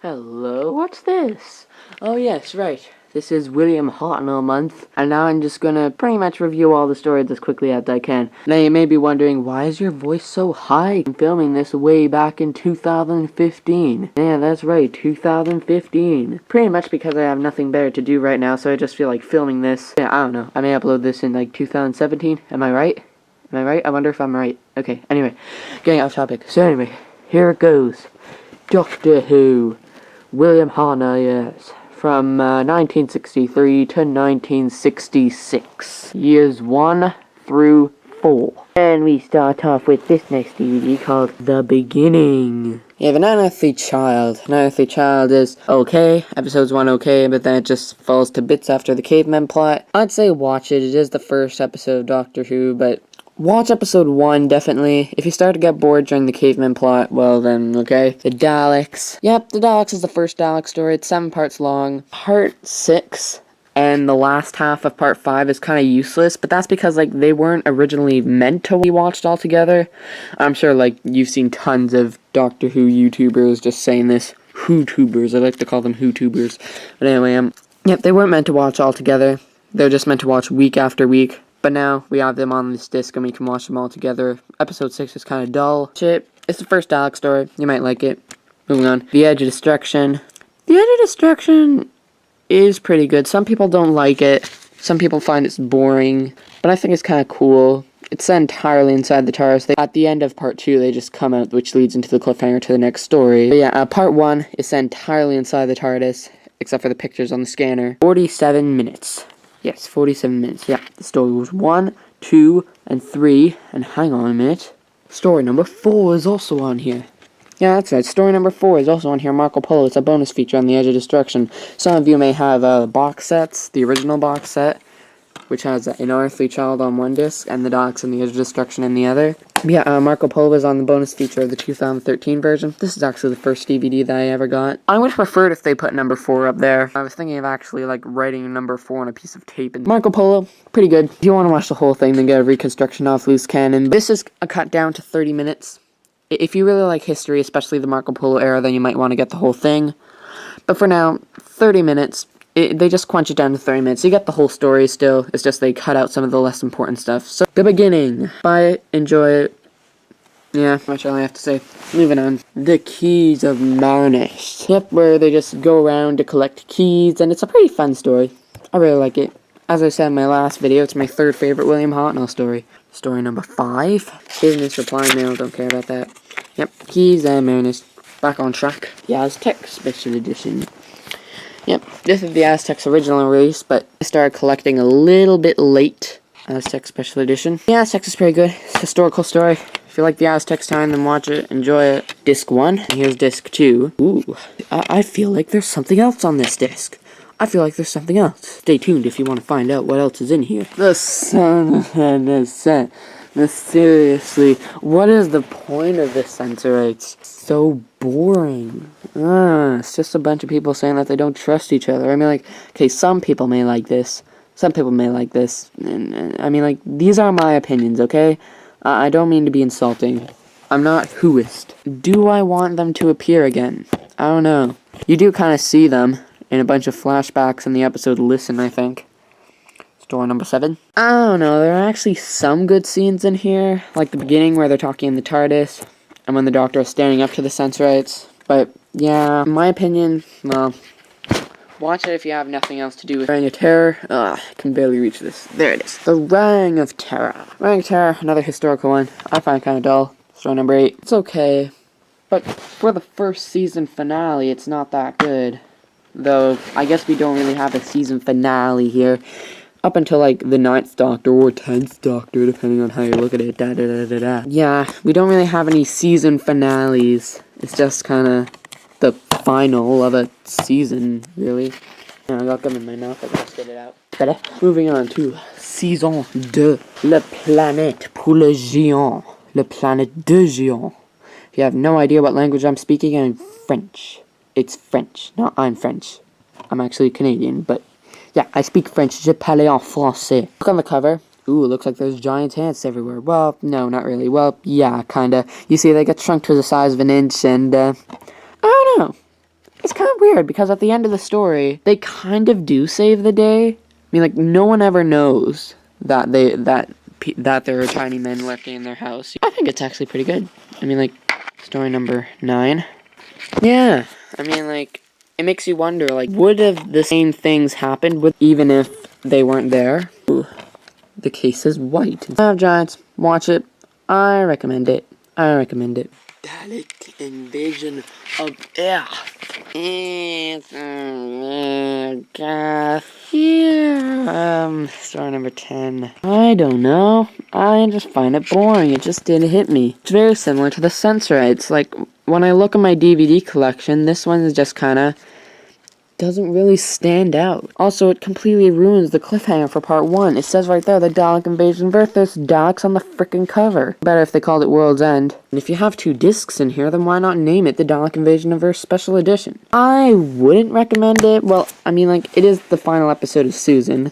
Hello, what's this? Oh yes, right. This is William Hartnell month, and now I'm just gonna pretty much review all the stories as quickly as I can. Now you may be wondering, why is your voice so high? I'm filming this way back in 2015. Yeah, that's right, 2015. Pretty much because I have nothing better to do right now, so I just feel like filming this. Yeah, I don't know. I may upload this in like 2017. Am I right? Am I right? I wonder if I'm right. Okay, anyway, getting off topic. So anyway, here it goes. Doctor Who. William Hartnell, yes. From 1963 to 1966. Years 1 through 4. And we start off with this next DVD called The Beginning. You have an unearthly child. An unearthly child is okay. Episode's 1 okay, but then it just falls to bits after the caveman plot. I'd say watch it. It is the first episode of Doctor Who, but watch episode 1, definitely. If you start to get bored during the caveman plot, well then, okay. The Daleks. Yep, the Daleks is the first Dalek story. It's 7 parts long. Part 6 and the last half of part 5 is kind of useless, but that's because, like, they weren't originally meant to be watched all together. I'm sure, like, you've seen tons of Doctor Who YouTubers just saying this. Who-tubers. I like to call them Who-tubers. But anyway, yep, they weren't meant to watch all together. They're just meant to watch week after week. But now, we have them on this disc and we can watch them all together. Episode 6 is kind of dull. Shit, it's the first Dalek story. You might like it. Moving on. The Edge of Destruction. The Edge of Destruction is pretty good. Some people don't like it. Some people find it's boring. But I think it's kind of cool. It's set entirely inside the TARDIS. At the end of part 2, they just come out, which leads into the cliffhanger to the next story. But yeah, part 1 is set entirely inside the TARDIS, except for the pictures on the scanner. 47 minutes. Yes, 47 minutes. Yeah, the story was 1, 2, and 3. And hang on a minute. Story number 4 is also on here. Yeah, that's right. Story number 4 is also on here. Marco Polo. It's a bonus feature on the Edge of Destruction. Some of you may have box sets, the original box set, which has an unearthly child on one disc and the Daleks and the Edge of Destruction in the other. Yeah, Marco Polo is on the bonus feature of the 2013 version. This is actually the first DVD that I ever got. I would have preferred if they put number 4 up there. I was thinking of actually, like, writing number 4 on a piece of tape. And Marco Polo, pretty good. If you want to watch the whole thing, then get a reconstruction off loose cannon. This is a cut down to 30 minutes. If you really like history, especially the Marco Polo era, then you might want to get the whole thing. But for now, 30 minutes. They just quench it down to 30 minutes. You get the whole story still. It's just they cut out some of the less important stuff. So, The Beginning. Buy it. Enjoy it. Yeah, much all I have to say. Moving on. The Keys of Marnish. Yep, where they just go around to collect keys, and it's a pretty fun story. I really like it. As I said in my last video, it's my 3rd favorite William Hartnell story. Story number 5. Business reply mail, don't care about that. Yep, Keys of Marnish. Back on track. The Aztec Special Edition. Yep, this is the Aztec's original release, but I started collecting a little bit late. Aztec Special Edition. The Aztecs is pretty good. It's a historical story. If you like the Aztecs time, then watch it. Enjoy it. Disc 1. And here's Disc 2. Ooh, I feel like there's something else on this disc. I feel like there's something else. Stay tuned if you want to find out what else is in here. The sun and the sun. Seriously, what is the point of this censor? It's so boring. It's just a bunch of people saying that they don't trust each other. I mean, like, okay, some people may like this. Some people may like this. And I mean, like, these are my opinions, okay? I don't mean to be insulting. I'm not whoist. Do I want them to appear again? I don't know. You do kind of see them in a bunch of flashbacks in the episode Listen, I think. Story number 7. I don't know, there are actually some good scenes in here, like the beginning where they're talking in the TARDIS, and when the Doctor is standing up to the Sensorites. But, yeah, in my opinion, well, watch it if you have nothing else to do with Reign of Terror. I can barely reach this. There it is. The Reign of Terror. Reign of Terror, another historical one. I find it kind of dull. Story number 8. It's okay, but for the first season finale, it's not that good. Though, I guess we don't really have a season finale here. Up until, like, the 9th Doctor or 10th Doctor, depending on how you look at it. Yeah, we don't really have any season finales. It's just kind of the final of a season, really. I got gum in my mouth, I gotta spit it out. Better. Moving on to Saison 2. Le planète pour le géant. Le planète de géant. If you have no idea what language I'm speaking, I'm French. It's French, not I'm French. I'm actually Canadian, but yeah, I speak French. Je parle en français. Look on the cover. Ooh, it looks like there's giant ants everywhere. Well, no, not really. Well, yeah, kinda. You see, they get shrunk to the size of an inch, and, I don't know. It's kind of weird, because at the end of the story, they kind of do save the day. I mean, like, no one ever knows that there are tiny men lurking in their house. I think it's actually pretty good. I mean, like, story number 9. Yeah, I mean, like, it makes you wonder, like, would have the same things happened even if they weren't there? Ooh, the case is white. Have Giants, watch it. I recommend it. I recommend it. Dalek invasion of air. Story number 10. I don't know. I just find it boring. It just didn't hit me. It's very similar to the Sensorites. Like, when I look at my DVD collection, this one is just kinda doesn't really stand out. Also, it completely ruins the cliffhanger for part 1. It says right there, the Dalek invasion of Earth. There's Daleks on the frickin' cover. Better if they called it World's End. And if you have 2 discs in here, then why not name it the Dalek Invasion of Earth Special Edition? I wouldn't recommend it. Well, I mean, like, it is the final episode of Susan.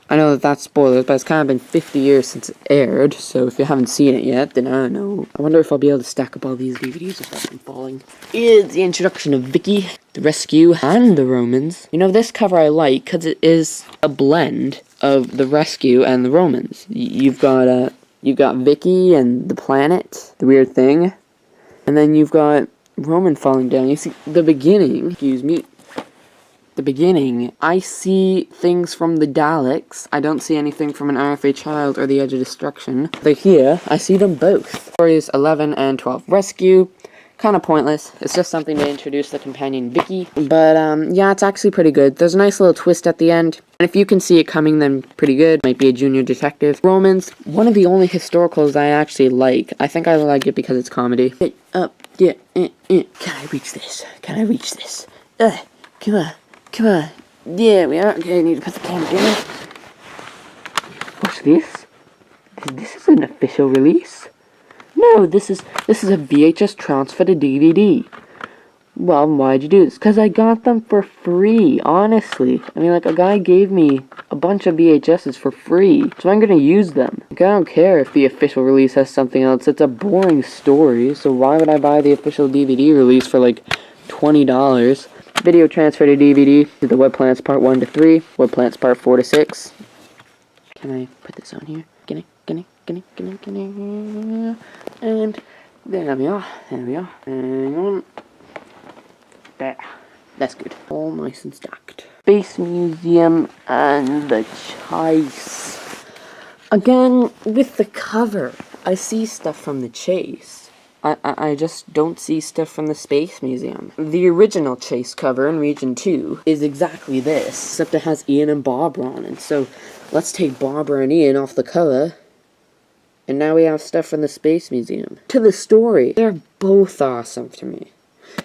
I know that that's spoilers, but it's kind of been 50 years since it aired, so if you haven't seen it yet, then I don't know. I wonder if I'll be able to stack up all these DVDs without them falling. It's the introduction of Vicky, the rescue, and the Romans. You know, this cover I like, because it is a blend of the rescue and the Romans. You've got Vicky and the planet, the weird thing, and then you've got Roman falling down. You see, the beginning, I see things from the Daleks. I don't see anything from an RFA Child or the Edge of Destruction. But here, I see them both. Stories 11 and 12. Rescue, kind of pointless. It's just something to introduce the companion Vicky. But, yeah, it's actually pretty good. There's a nice little twist at the end. And if you can see it coming, then pretty good. Might be a junior detective. Romans, one of the only historicals I actually like. I think I like it because it's comedy. Get up, yeah, Can I reach this? Can I reach this? Come on. Come on. Yeah, we are. Okay, I need to put the camera down. What's this? This is an official release. No, this is a VHS transfer to DVD. Well, why'd you do this? Because I got them for free, honestly. I mean, like, a guy gave me a bunch of VHSs for free, so I'm gonna use them. Like, I don't care if the official release has something else. It's a boring story, so why would I buy the official DVD release for, like, $20? Video transfer to DVD to the Web Plants Part 1 to 3, Web Plants Part 4 to 6. Can I put this on here? Can I? And there we are. Hang on. There. That's good. All nice and stacked. Space Museum and the Chase. Again, with the cover, I see stuff from the Chase. I just don't see stuff from the Space Museum. The original Chase cover in Region 2 is exactly this, except it has Ian and Barbara on it. So let's take Barbara and Ian off the cover, and now we have stuff from the Space Museum. To the story, they're both awesome to me.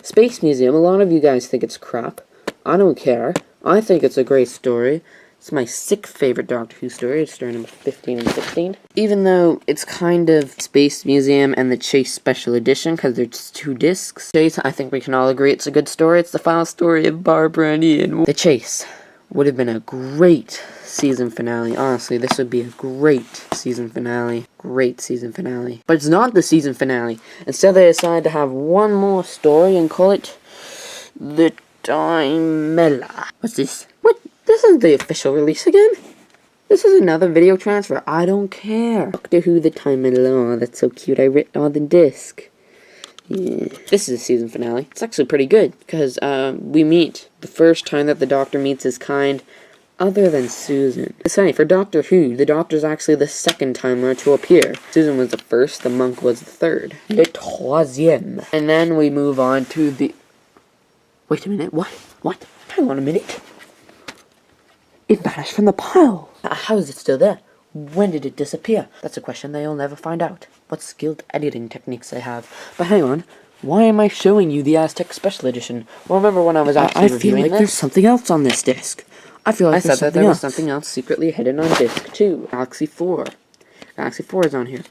Space Museum, a lot of you guys think it's crap. I don't care. I think it's a great story. It's my 6th favorite Doctor Who story. It's story number 15 and 16. Even though it's kind of Space Museum and the Chase Special Edition, because there's 2 discs. Chase, I think we can all agree it's a good story. It's the final story of Barbara and Ian. The Chase would have been a great season finale. Honestly, this would be a great season finale. Great season finale. But it's not the season finale. Instead, they decided to have one more story and call it The Timella. What's this? What? This is the official release again? This is another video transfer. I don't care. Doctor Who, The Timella. Oh, that's so cute. I wrote on the disc. Yeah. This is a season finale. It's actually pretty good, because we meet the first time that the Doctor meets his kind, other than Susan. It's funny, for Doctor Who, the Doctor's actually the 2nd timer to appear. Susan was the 1st, the monk was the 3rd. Le troisième. And then we move on to the... Wait a minute, what? Hang on a minute. It vanished from the pile. How is it still there? When did it disappear? That's a question they'll never find out. What skilled editing techniques they have. But hang on, why am I showing you the Aztec Special Edition? Well, remember when I was actually reviewing this? I feel like there's something else on this disc. I feel like I said that there was something else secretly hidden on disc 2. Galaxy 4. Galaxy 4 is on here.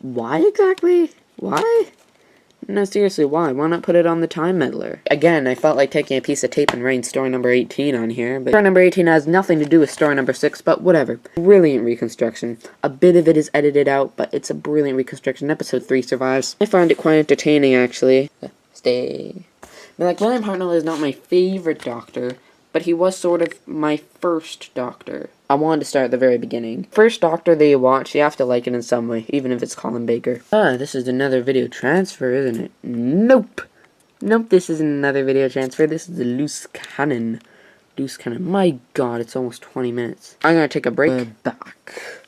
Why exactly? Why? No, seriously, why? Why not put it on the Time Meddler? Again, I felt like taking a piece of tape and writing story number 18 on here, but story number 18 has nothing to do with story number 6, but whatever. Brilliant reconstruction. A bit of it is edited out, but it's a brilliant reconstruction. Episode 3 survives. I find it quite entertaining, actually. Stay. But, like, William Hartnell is not my favorite Doctor, but he was sort of my first Doctor. I wanted to start at the very beginning. First Doctor that you watch, you have to like it in some way, even if it's Colin Baker. Ah, this is another video transfer, isn't it? Nope. Nope, this isn't another video transfer. This is a loose cannon. Loose cannon. My god, it's almost 20 minutes. I'm gonna take a break. We're back.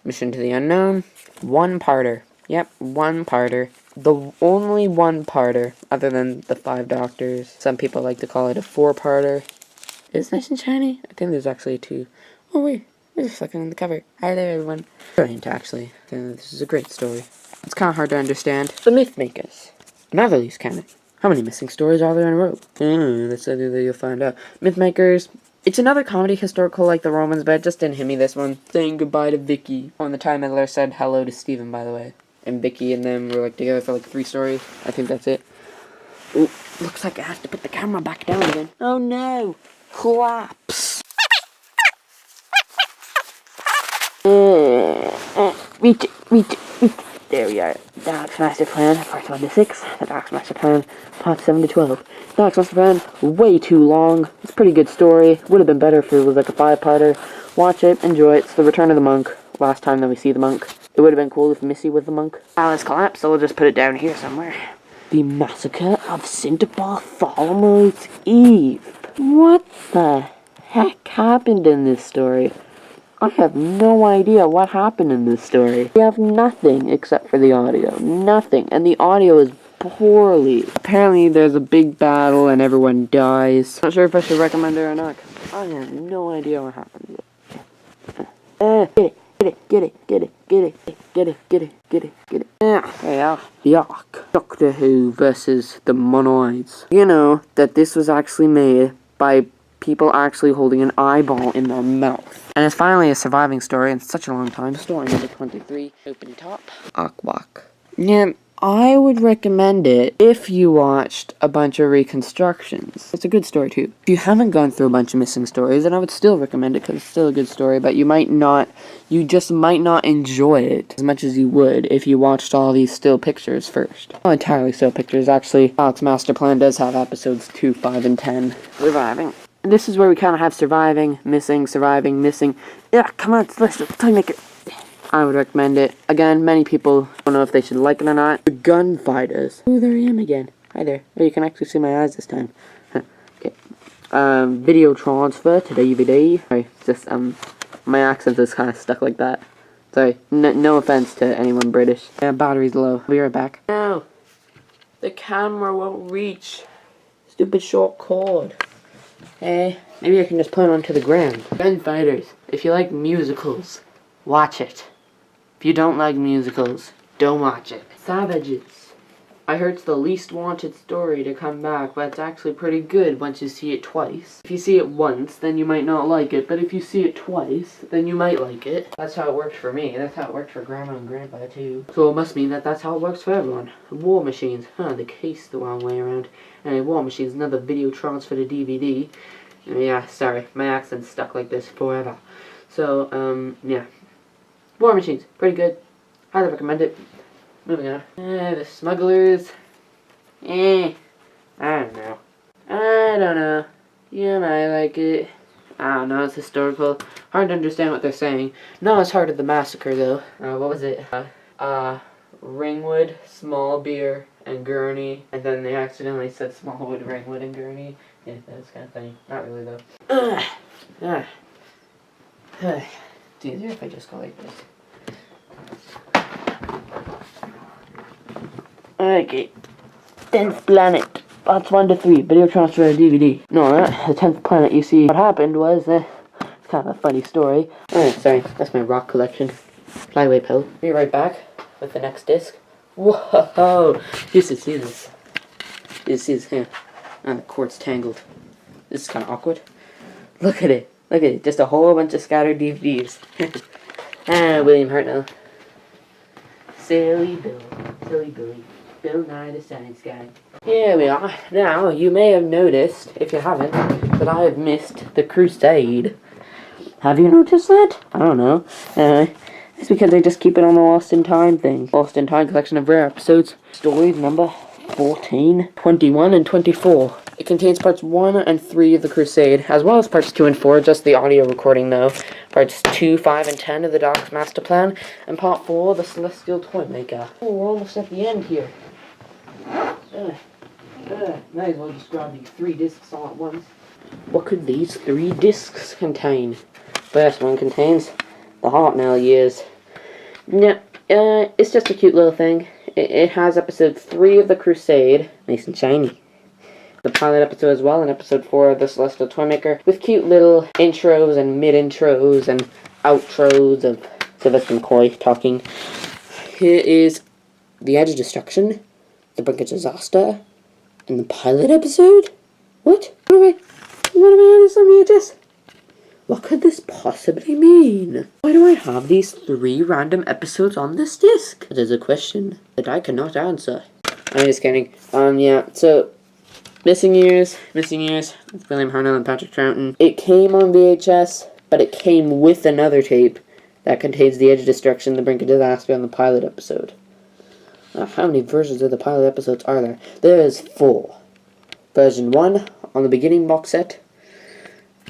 Mission to the Unknown. One-parter. Yep, one-parter. The only one-parter, other than the 5 Doctors. Some people like to call it a 4-parter. Is nice and shiny? I think there's actually 2. Oh wait, there's a fucking on the cover. Hi there, everyone. Brilliant, actually. This is a great story. It's kind of hard to understand. The Myth Makers. Another loose cannon. How many missing stories are there in a row? That's something that you'll find out. Myth Makers. It's another comedy historical like the Romans, but it just didn't hit me this one. Saying goodbye to Vicky. On the time Miller said hello to Stephen, by the way. And Vicky and them were like together for like 3 stories. I think that's it. Oh, looks like I have to put the camera back down again. Oh no! Collapse! Reach it. There we are. Dark's Master Plan, parts 1 to 6. The Dark's Master Plan, parts 7 to 12. Dark's Master Plan, way too long. It's a pretty good story. Would have been better if it was like a 5-parter. Watch it, enjoy it. It's the Return of the Monk. Last time that we see the monk. It would have been cool if Missy was the monk. Alice collapsed, so we'll just put it down here somewhere. The Massacre of St. Bartholomew's Eve. What the heck happened in this story? I have no idea what happened in this story. We have nothing except for the audio. Nothing. And the audio is poorly. Apparently there's a big battle and everyone dies. Not sure if I should recommend it or not. I have no idea what happened. Get it. Yeah. Yuck. Doctor Who versus the Monoids. You know that this was actually made by people actually holding an eyeball in their mouth. And it's finally a surviving story in such a long time. Story number 23, open top, Akwak. Yeah, I would recommend it if you watched a bunch of reconstructions. It's a good story too. If you haven't gone through a bunch of missing stories, then I would still recommend it because it's still a good story, but you just might not enjoy it as much as you would if you watched all these still pictures first. Not entirely still pictures, actually. Alex Master Plan does have episodes 2, 5, and 10. Surviving. This is where we kind of have surviving, missing. Yeah, come on, let's make it. I would recommend it. Again, many people don't know if they should like it or not. The Gunfighters. Oh, there I am again. Hi there. Oh, you can actually see my eyes this time. Okay. Video transfer to DVD. Sorry, just, my accent is kind of stuck like that. Sorry, no offense to anyone British. Yeah, battery's low. I'll be right back. No, the camera won't reach. Stupid short cord. Hey, maybe I can just put it onto the ground. Gunfighters. If you like musicals, watch it. If you don't like musicals, don't watch it. Savages. I heard it's the least wanted story to come back, but it's actually pretty good once you see it twice. If you see it once, then you might not like it, but if you see it twice, then you might like it. That's how it worked for me. That's how it worked for Grandma and Grandpa, too. So it must mean that that's how it works for everyone. War Machines. Huh, the case the wrong way around. Anyway, War Machines, another video transfer to DVD. Yeah, sorry, my accent's stuck like this forever. So, yeah. War Machines, pretty good. Highly recommend it. Moving on. The Smugglers. I don't know. You might like it. I don't know, it's historical. Hard to understand what they're saying. Not as hard as the Massacre, though. What was it? Ringwood, Small Beer, and Gurney. And then they accidentally said Smallwood, Ringwood, and Gurney. Yeah, that was kind of funny. Not really, though. It's easier if I just go like this. Okay. 10th Planet. Parts 1 to 3. Video transfer to DVD. No, the 10th Planet, you see, what happened was, it's kind of a funny story. Oh, sorry. That's my rock collection. Flyway pill. Be right back with the next disc. Whoa! You should see this. You see this here. The cord's tangled. This is kind of awkward. Look at it. Look at it. Just a whole bunch of scattered DVDs. William Hartnell. Silly Billy. Bill Nye the Science Guy. Here we are. Now, you may have noticed, if you haven't, that I have missed the Crusade. Have you noticed that? I don't know. It's because they just keep it on the Lost in Time thing. Lost in Time collection of rare episodes. Story number 14, 21, and 24. It contains parts 1 and 3 of The Crusade, as well as parts 2 and 4, just the audio recording though. Parts 2, 5, and 10 of The Dark Master Plan, and part 4, The Celestial Toymaker. Oh, we're almost at the end here. Might as well just grab these 3 discs all at once. What could these 3 discs contain? First one contains the Hartnell years. Yeah, it's just a cute little thing. It has episode 3 of The Crusade, nice and shiny. The pilot episode as well, and episode 4 of The Celestial Toymaker, with cute little intros and mid-intros and outros of Sylvester McCoy talking. Here is The Edge of Destruction, The Brink of Disaster, and the pilot episode? What? What am I on this on VHS? What could this possibly mean? Why do I have these 3 random episodes on this disc? It is a question that I cannot answer. I'm just kidding. Yeah, so, Missing Years, it's William Hartnell and Patrick Troughton. It came on VHS, but it came with another tape that contains The Edge of Destruction, The Brink of Disaster, and the pilot episode. How many versions of the pilot episodes are there? There is 4. Version 1 on the beginning box set,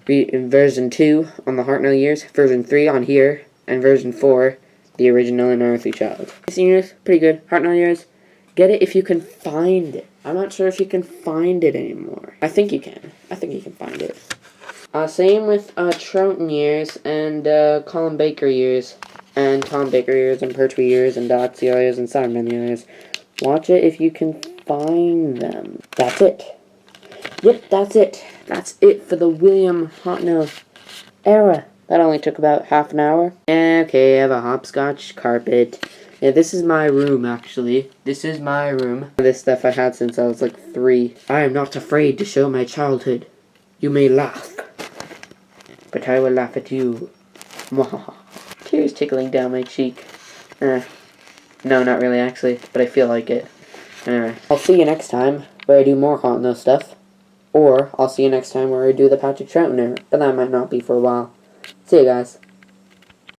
version 2 on the Hartnell years, version 3 on here, and version 4, the original Unearthly Child. Missing Years, pretty good. Hartnell years, get it if you can find it. I'm not sure if you can find it anymore. I think you can. I think you can find it. Same with Troughton years and Colin Baker years, and Tom Baker years, and Pertwee years, and Dotsy years, and Simon years. Watch it if you can find them. That's it. Yep, that's it. That's it for the William Hartnell era. That only took about half an hour. Okay, I have a hopscotch carpet. Yeah, this is my room, actually. This is my room. This stuff I had since I was like 3. I am not afraid to show my childhood. You may laugh, but I will laugh at you. Tears tickling down my cheek. No, not really, actually, but I feel like it. Anyway, I'll see you next time where I do more Hartnell stuff. Or I'll see you next time where I do the Patrick Troughton era, but that might not be for a while. See you guys.